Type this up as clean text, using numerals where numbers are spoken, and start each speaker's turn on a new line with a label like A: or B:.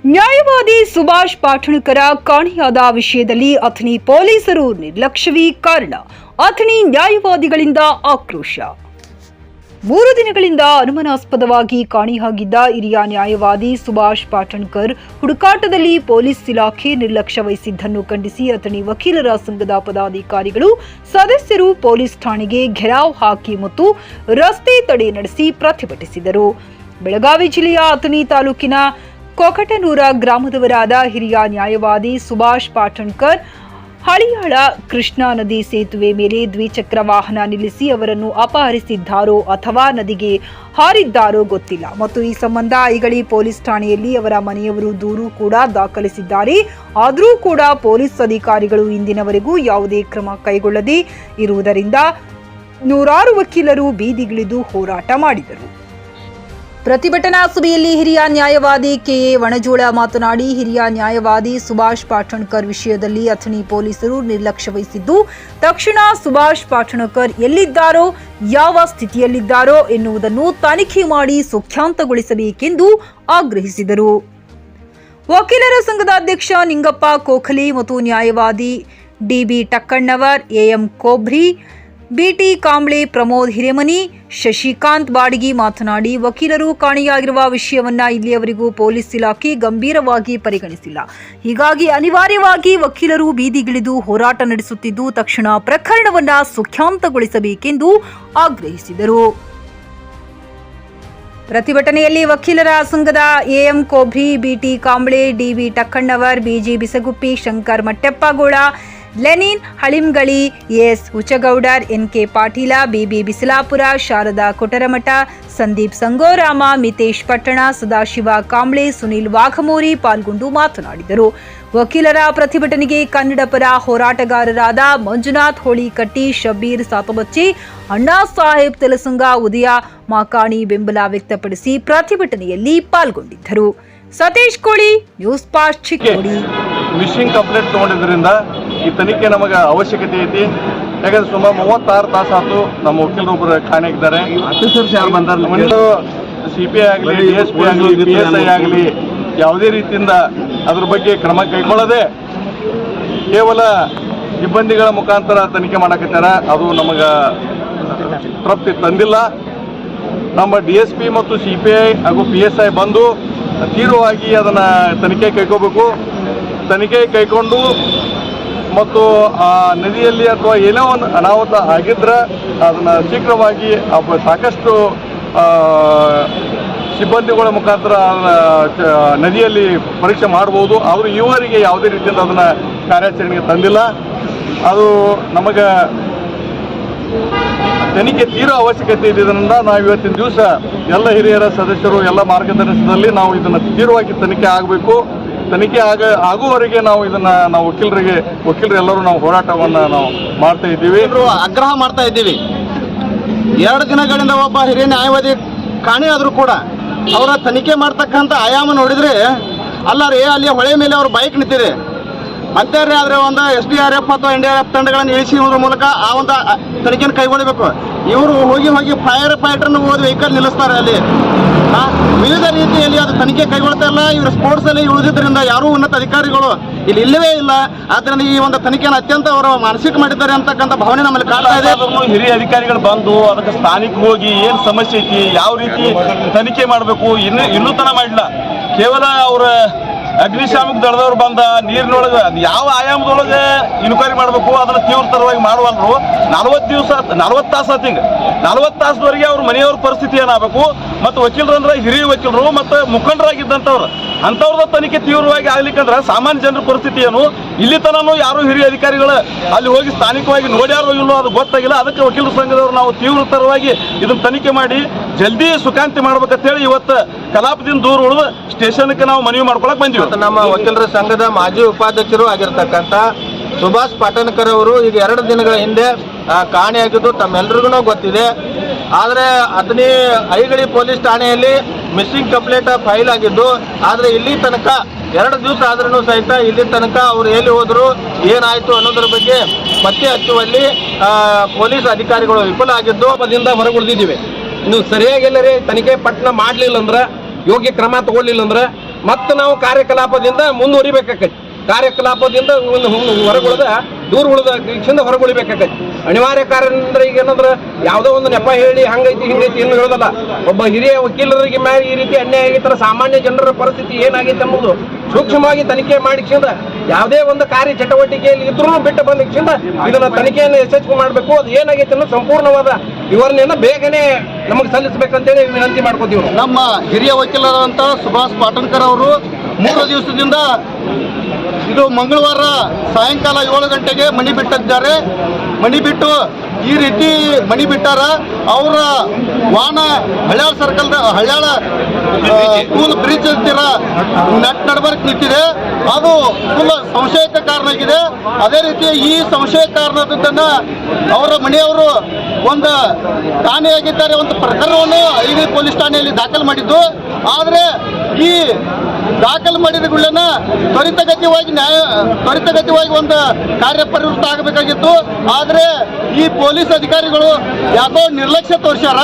A: ನ್ಯಾಯವಾದಿ ಸುಭಾಷ್ ಪಾಠಣಕರ ಕಾಣೆಯಾದ ವಿಷಯದಲ್ಲಿ ಅಥಣಿ ಪೊಲೀಸರು ನಿರ್ಲಕ್ಷ್ಯವೇ ಕಾರಣ. ಅಥಣಿ ನ್ಯಾಯವಾದಿಗಳಿಂದ ಆಕ್ರೋಶ. 3 ದಿನಗಳಿಂದ ಅನುಮಾನಾಸ್ಪದವಾಗಿ ಕಾಣೆಯಾಗಿದ್ದ ಹಿರಿಯ ನ್ಯಾಯವಾದಿ ಸುಭಾಷ್ ಪಾಠಣಕರ್ ಹುಡುಕಾಟದಲ್ಲಿ ಪೊಲೀಸ್ ಇಲಾಖೆ ನಿರ್ಲಕ್ಷ್ಯ ವಹಿಸಿದ್ದನ್ನು ಖಂಡಿಸಿ ಅಥಣಿ ವಕೀಲರ ಸಂಘದ ಪದಾಧಿಕಾರಿಗಳು ಸದಸ್ಯರು ಪೊಲೀಸ್ ಠಾಣೆಗೆ ಘೆರಾವ್ ಹಾಕಿ ಮತ್ತು ರಸ್ತೆ ತಡೆ ನಡೆಸಿ ಪ್ರತಿಭಟಿಸಿದರು. ಬೆಳಗಾವಿ ಜಿಲ್ಲೆಯ ಅಥಣಿ ತಾಲೂಕಿನ ಕೊಕಟನೂರ ಗ್ರಾಮದವರಾದ ಹಿರಿಯ ನ್ಯಾಯವಾದಿ ಸುಭಾಷ್ ಪಾಠಣಕರ್ ಹಳಿಯಾಳ ಕೃಷ್ಣಾ ನದಿ ಸೇತುವೆ ಮೇಲೆ ದ್ವಿಚಕ್ರ ವಾಹನ ನಿಲ್ಲಿಸಿ ಅವರನ್ನು ಅಪಹರಿಸಿದ್ದಾರೋ ಅಥವಾ ನದಿಗೆ ಹಾರಿದ್ದಾರೋ ಗೊತ್ತಿಲ್ಲ ಮತ್ತು ಈ ಸಂಬಂಧ ಐಗಳಿ ಪೊಲೀಸ್ ಠಾಣೆಯಲ್ಲಿ ಅವರ ಮನೆಯವರು ದೂರು ಕೂಡ ದಾಖಲಿಸಿದ್ದಾರೆ. ಆದರೂ ಕೂಡ ಪೊಲೀಸ್ ಅಧಿಕಾರಿಗಳು ಇಂದಿನವರೆಗೂ ಯಾವುದೇ ಕ್ರಮ ಕೈಗೊಳ್ಳದೇ ಇರುವುದರಿಂದ ನೂರಾರು ವಕೀಲರು ಬೀದಿಗಿಳಿದು ಹೋರಾಟ ಮಾಡಿದರು. ಪ್ರತಿಭಟನಾ ಸಭೆಯಲ್ಲಿ ಹಿರಿಯ ನ್ಯಾಯವಾದಿ ಕೆಎ ವಣಜೋಳ ಮಾತನಾಡಿ, ಹಿರಿಯ ನ್ಯಾಯವಾದಿ ಸುಭಾಷ್ ಪಾಠಣಕರ್ ವಿಷಯದಲ್ಲಿ ಅಥಣಿ ಪೊಲೀಸರು ನಿರ್ಲಕ್ಷ್ಯ ವಹಿಸಿದ್ದು, ತಕ್ಷಣ ಸುಭಾಷ್ ಪಾಠಣಕರ್ ಎಲ್ಲಿದ್ದಾರೋ, ಯಾವ ಸ್ಥಿತಿಯಲ್ಲಿದ್ದಾರೋ ಎನ್ನುವುದನ್ನು ತನಿಖೆ ಮಾಡಿ ಸುಖ್ಯಾಂತಗೊಳಿಸಬೇಕೆಂದು ಆಗ್ರಹಿಸಿದರು. ವಕೀಲರ ಸಂಘದ ಅಧ್ಯಕ್ಷ ನಿಂಗಪ್ಪ ಕೋಖಲೆ ಮತ್ತು ನ್ಯಾಯವಾದಿ D B Takkannavar, A M Kobri, B T Kamble, Pramod Hiremani, Shashikant Badigi ಮಾತನಾಡಿ, ವಕೀಲರು ಕಾಣೆಯಾಗಿರುವ ವಿಷಯವನ್ನ ಇಲ್ಲಿಯವರೆಗೂ ಪೊಲೀಸ್ ಇಲಾಖೆ ಗಂಭೀರವಾಗಿ ಪರಿಗಣಿಸಿಲ್ಲ. ಹೀಗಾಗಿ ಅನಿವಾರ್ಯವಾಗಿ ವಕೀಲರು ಬೀದಿಗಿಳಿದು ಹೋರಾಟ ನಡೆಸುತ್ತಿದ್ದು, ತಕ್ಷಣ ಪ್ರಕರಣವನ್ನ ಸುಖ್ಯಾಂತಗೊಳಿಸಬೇಕೆಂದು ಆಗ್ರಹಿಸಿದರು. ಪ್ರತಿಭಟನೆಯಲ್ಲಿ ವಕೀಲರ ಸಂಘದ A M Kobri, B T Kamble, D B Takkannavar, B G Bisaguppi, Shankar Matteppagol, Lenin Halingali, S Huchchagoudar, N K Patil, B B Bisalapura, Sharada Kotaramath, Sandeep Sangorama, Mitesh Pattan, Sadashiva Kamble, Sunil ವಾಘಮೋರಿ ಪಾಲ್ಗೊಂಡು ಮಾತನಾಡಿದರು. ವಕೀಲರ ಪ್ರತಿಭಟನೆಗೆ ಕನ್ನಡ ಪರ ಹೋರಾಟಗಾರರಾದ ಮಂಜುನಾಥ್ ಹೋಳಿಕಟ್ಟಿ, ಶಬೀರ್ ಸಾತಬಚ್ಚಿ, ಅಣ್ಣಾ ಸಾಹೇಬ್ ತೆಲಸಂಗ, ಉದಯ ಮಾಕಾಣಿ ಬೆಂಬಲ ವ್ಯಕ್ತಪಡಿಸಿ ಪ್ರತಿಭಟನೆಯಲ್ಲಿ ಪಾಲ್ಗೊಂಡಿದ್ದರು. ಸತೀಶ್ ಕೋಳಿ, ನ್ಯೂಸ್ ಪಾಸ್ಟ್, ಚಿಕ್ಕೋಡಿ.
B: ಮಿಷಿಂಗ್ ಕಂಪ್ಲೇಂಟ್ ತಗೊಂಡಿದ್ದರಿಂದ ಈ ತನಿಖೆ ನಮಗೆ ಅವಶ್ಯಕತೆ ಐತಿ. ಯಾಕಂದ್ರೆ ಸುಮಾರು 36 ತಾಸು ಆಯ್ತು ನಮ್ಮ ವಕೀಲರೊಬ್ಬರು ಕಾಣೆಗಿದ್ದಾರೆ. ಒಂದು CPI ಆಗಲಿ, DSP ಆಗಲಿ, PSI ಆಗಲಿ ಯಾವುದೇ ರೀತಿಯಿಂದ ಅದ್ರ ಬಗ್ಗೆ ಕ್ರಮ ಕೈಗೊಳ್ಳದೆ ಕೇವಲ ಸಿಬ್ಬಂದಿಗಳ ಮುಖಾಂತರ ತನಿಖೆ ಮಾಡಕತ್ತಾರ. ಅದು ನಮಗೆ ತೃಪ್ತಿ ತಂದಿಲ್ಲ. ನಮ್ಮ DSP ಮತ್ತು CPI ಹಾಗೂ PSI ಬಂದು ತೀವ್ರವಾಗಿ ಅದನ್ನು ತನಿಖೆ ಕೈಗೋಬೇಕು. ತನಿಖೆ ಕೈಗೊಂಡು ಮತ್ತು ಆ ನದಿಯಲ್ಲಿ ಅಥವಾ ಏನೋ ಒಂದು ಅನಾಹುತ ಆಗಿದ್ರೆ ಅದನ್ನು ಶೀಘ್ರವಾಗಿ ಸಾಕಷ್ಟು ಸಿಬ್ಬಂದಿಗಳ ಮುಖಾಂತರ ನದಿಯಲ್ಲಿ ಪರೀಕ್ಷೆ ಮಾಡ್ಬೋದು. ಅವರು ಈವರೆಗೆ ಯಾವುದೇ ರೀತಿಯಿಂದ ಅದನ್ನು ಕಾರ್ಯಾಚರಣೆಗೆ ತಂದಿಲ್ಲ. ಅದು ನಮಗೆ ತನಿಖೆ ತೀವ್ರ ಅವಶ್ಯಕತೆ ಇದ್ದಿದ್ದರಿಂದ ನಾವು ಇವತ್ತಿನ ದಿವಸ ಎಲ್ಲ ಹಿರಿಯರ ಸದಸ್ಯರು ಎಲ್ಲ ಮಾರ್ಗದರ್ಶನದಲ್ಲಿ ನಾವು ಇದನ್ನು ತೀವ್ರವಾಗಿ ತನಿಖೆ ಆಗಬೇಕು. ತನಿಖೆ ಆಗುವವರೆಗೆ ನಾವು ಇದನ್ನು ನಾವು ವಕೀಲರು ಎಲ್ಲರೂ ನಾವು ಹೋರಾಟವನ್ನು ನಾವು ಮಾಡ್ತಾ ಇದ್ದೀವಿ,
C: ಆಗ್ರಹ ಮಾಡ್ತಾ ಇದ್ದೀವಿ. 2 ದಿನಗಳಿಂದ ಒಬ್ಬ ಹಿರಿಯ ನ್ಯಾಯವಾದಿ ಕಾಣೆಯಾದರೂ ಕೂಡ ಅವರ ತನಿಖೆ ಮಾಡ್ತಕ್ಕಂಥ ಆಯಾಮ ನೋಡಿದರೆ ಅಲ್ಲ ರೀ, ಅಲ್ಲಿ ಹೊಳೆ ಮೇಲೆ ಅವ್ರ ಬೈಕ್ ನಿಂತಿದೆ ಅಂತೇಳಿ. ಆದರೆ ಒಂದು SDRF ಅಥವಾ NDRF ತಂಡಗಳನ್ನು ಇಳಿಸುವುದರ ಮೂಲಕ ಆ ಒಂದು ತನಿಖೆಯನ್ನು ಕೈಗೊಳ್ಳಬೇಕು. ಇವರು ಹೋಗಿ ಫೈರ್ ಫೈಟರ್ನ ಹೋಗಿ ವೆಹಿಕಲ್ ನಿಲ್ಲಿಸ್ತಾರೆ. ಅಲ್ಲಿ ವಿವಿಧ ರೀತಿಯಲ್ಲಿ ಅದು ತನಿಖೆ ಕೈಗೊಳ್ತಾ ಇಲ್ಲ. ಇವರು ಸ್ಪೋರ್ಟ್ಸಲ್ಲಿ ಉಳಿದಿದ್ದರಿಂದ ಯಾರೂ ಉನ್ನತ ಅಧಿಕಾರಿಗಳು ಇಲ್ಲಿ ಇಲ್ಲವೇ ಇಲ್ಲ. ಆದ್ದರಿಂದ ಈ ಒಂದು ತನಿಖೆಯನ್ನು ಅತ್ಯಂತ ಅವರು ಮಾನಸಿಕ ಮಾಡಿದ್ದಾರೆ ಅಂತಕ್ಕಂಥ ಭಾವನೆ ನಮ್ಮಲ್ಲಿ ಕಾಡ್ತಾ ಇದೆ.
B: ಹಿರಿಯ ಅಧಿಕಾರಿಗಳು ಬಂದು ಅದಕ್ಕೆ ಸ್ಥಾನಿಕ ಹೋಗಿ ಏನು ಸಮಸ್ಯೆ ಐತಿ, ಯಾವ ರೀತಿ ತನಿಖೆ ಮಾಡಬೇಕು ಇನ್ನೂ ತನ ಮಾಡಿಲ್ಲ. ಕೇವಲ ಅವರ ಅಗ್ನಿಶಾಮಕ ದಳದವ್ರು ಬಂದ ನೀರಿನೊಳಗೆ ಅದು ಯಾವ ಆಯಾಮದೊಳಗೆ ಇನ್ಕ್ವೈರಿ ಮಾಡಬೇಕು ಅದನ್ನು ತೀವ್ರತರವಾಗಿ ಮಾಡುವಲ್ರು. 40 ತಾಸು ಆತು. ಹಿಂಗೆ 40 ತಾಸದವರೆಗೆ ಅವ್ರ ಮನೆಯವ್ರ ಪರಿಸ್ಥಿತಿ ಏನಾಗಬೇಕು. ಮತ್ತು ವಕೀಲರು ಅಂದ್ರೆ ಹಿರಿಯ ವಕೀಲರು ಮತ್ತು ಮುಖಂಡರಾಗಿದ್ದಂಥವ್ರು ಅಂಥವ್ರದ ತನಿಖೆ ತೀವ್ರವಾಗಿ ಆಗ್ಲಿಕ್ಕಂದ್ರೆ ಸಾಮಾನ್ಯ ಜನರ ಪರಿಸ್ಥಿತಿ ಏನು? ಇಲ್ಲಿ ತನೂ ಯಾರು ಹಿರಿಯ ಅಧಿಕಾರಿಗಳು ಅಲ್ಲಿ ಹೋಗಿ ಸ್ಥಾನಿಕವಾಗಿ ನೋಡ್ಯಾರೋ ಇಲ್ಲೋ ಅದು ಗೊತ್ತಾಗಿಲ್ಲ. ಅದಕ್ಕೆ ವಕೀಲರ ಸಂಘದವರು ನಾವು ತೀವ್ರತರವಾಗಿ ಇದನ್ನು ತನಿಖೆ ಮಾಡಿ ಜಲ್ದಿ ಸುಖಾಂತಿ ಮಾಡ್ಬೇಕಂತೇಳಿ ಇವತ್ತು ಕಲಾಪದಿಂದ ದೂರ ಉಳಿದು ಸ್ಟೇಷನ್ಗೆ ನಾವು ಮನವಿ ಮಾಡ್ಕೊಳಕ್ ಬಂದಿವಿ.
C: ನಮ್ಮ ವಕೀಲರ ಸಂಘದ ಮಾಜಿ ಉಪಾಧ್ಯಕ್ಷರು ಆಗಿರ್ತಕ್ಕಂಥ ಸುಭಾಷ್ ಪಾಠಣಕರ್ ಅವರು ಈಗ 2 ದಿನಗಳ ಹಿಂದೆ ಕಾಣೆಯಾಗಿದ್ದು ತಮ್ಮೆಲ್ಲರಿಗೂ ಗೊತ್ತಿದೆ. ಆದರೆ ಅದನ್ನೇ ಐಗಳಿ ಪೊಲೀಸ್ ಠಾಣೆಯಲ್ಲಿ ಮಿಸ್ಸಿಂಗ್ ಕಂಪ್ಲೇಂಟ್ ಫೈಲ್ ಆಗಿದ್ದು, ಆದರೆ ಇಲ್ಲಿ ತನಕ 2 ದಿವಸ ಆದ್ರೂ ಸಹಿತ ಇಲ್ಲಿ ತನಕ ಅವರು ಎಲ್ಲಿ ಹೋದ್ರು, ಏನಾಯಿತು ಅನ್ನೋದ್ರ ಬಗ್ಗೆ ಪತ್ತೆ ಹಚ್ಚುವಲ್ಲಿ ಪೊಲೀಸ್ ಅಧಿಕಾರಿಗಳು ವಿಫಲ ಆಗಿದ್ದು ಅದರಿಂದ ಹೊರಗುಳಿದಿದ್ದೀವಿ. ಇನ್ನು ಸರಿಯಾಗಿ ಎಲ್ಲರೇ ತನಿಖೆ ಪಟ್ಟಣ ಮಾಡಲಿಲ್ಲ ಅಂದ್ರೆ, ಯೋಗ್ಯ ಕ್ರಮ ತಗೊಳ್ಳಿಲ್ಲ ಅಂದ್ರೆ
D: ಮತ್ತು ನಾವು ಕಾರ್ಯಕಲಾಪದಿಂದ ಮುಂದುವರಿಬೇಕಾಗತ್ತೆ. ಕಾರ್ಯಕಲಾಪದಿಂದ ಹೊರಗುಳದ ದೂರ ಉಳಿದ ಶಿಕ್ಷೆಯಿಂದ ಹೊರಗುಳಿಬೇಕಾಗತ್ತೆ. ಅನಿವಾರ್ಯ ಕಾರಣ ಅಂದ್ರೆ ಈಗ ಏನಂದ್ರೆ ಯಾವುದೋ ಒಂದು ನೆಪ ಹೇಳಿ ಹಂಗೈತಿ ಹಿಂಗೈತಿ ಏನು ಹೇಳೋದಲ್ಲ. ಒಬ್ಬ ಹಿರಿಯ ವಕೀಲರಿಗೆ ಮೇಲೆ ಈ ರೀತಿ ಅನ್ಯಾಯ ಆಗಿತ್ತರ ಸಾಮಾನ್ಯ ಜನರ ಪರಿಸ್ಥಿತಿ ಏನಾಗೈತೆ ಅನ್ನೋದು ಸೂಕ್ಷ್ಮವಾಗಿ ತನಿಖೆ ಮಾಡಿಕ್ಷಿಂದ ಯಾವುದೇ ಒಂದು ಕಾರ್ಯ ಚಟುವಟಿಕೆಯಲ್ಲಿ ಇದ್ರೂ ಬಿಟ್ಟು ಬಂದಿಕ್ಷಿಂದ ಇದನ್ನ ತನಿಖೆಯನ್ನು ಯಶಸ್ವಿ ಮಾಡಬೇಕು. ಅದು ಏನಾಗೈತೆ ಅನ್ನೋ ಸಂಪೂರ್ಣವಾದ ವಿವರಣೆಯನ್ನು ಬೇಗನೆ ನಮಗೆ ಸಲ್ಲಿಸಬೇಕಂತೇಳಿ ವಿನಂತಿ ಮಾಡ್ಕೋತೀವಿ.
C: ನಮ್ಮ ಹಿರಿಯ ವಕೀಲರಾದಂಥ ಸುಭಾಷ್ ಪಾಟಣ್ಕರ್ ಅವರು 3 ದಿವಸದಿಂದ ಇದು ಮಂಗಳವಾರ ಸಾಯಂಕಾಲ 7 ಗಂಟೆಗೆ ಮಣಿ ಬಿಟ್ಟಿದ್ದಾರೆ. ಮಣಿ ಬಿಟ್ಟು ಈ ರೀತಿ ಮಣಿ ಬಿಟ್ಟಾರ. ಅವರ ವಾಹನ Haliyal circle Haliyal school bridge ಹತ್ತಿರ ನಡ್ಬರ್ಕ್ ನಿಂತಿದೆ. ಅದು ಫುಲ್ ಸಂಶಯಕ್ಕೆ ಕಾರಣ ಆಗಿದೆ. ಅದೇ ರೀತಿ ಈ ಸಂಶಯ ಕಾರಣದನ್ನ ಅವರ ಮನೆಯವರು ಒಂದು ಠಾಣೆಯಾಗಿದ್ದಾರೆ. ಒಂದು ಪ್ರಕರಣವನ್ನು ಐದು ಪೊಲೀಸ್ ಠಾಣೆಯಲ್ಲಿ ದಾಖಲು ಮಾಡಿದ್ದು. ಆದರೆ ಈ ದಾಖಲು ಮಾಡಿದಗಳನ್ನ ತ್ವರಿತಗತಿವಾಗಿ ಒಂದು ಕಾರ್ಯಪ್ರವೃತ್ತ ಆಗಬೇಕಾಗಿತ್ತು. ಆದರೆ ಈ ಪೊಲೀಸ್ ಅಧಿಕಾರಿಗಳು ಯಾಕೋ ನಿರ್ಲಕ್ಷ್ಯ ತೋರಿಸ್ಯಾರ.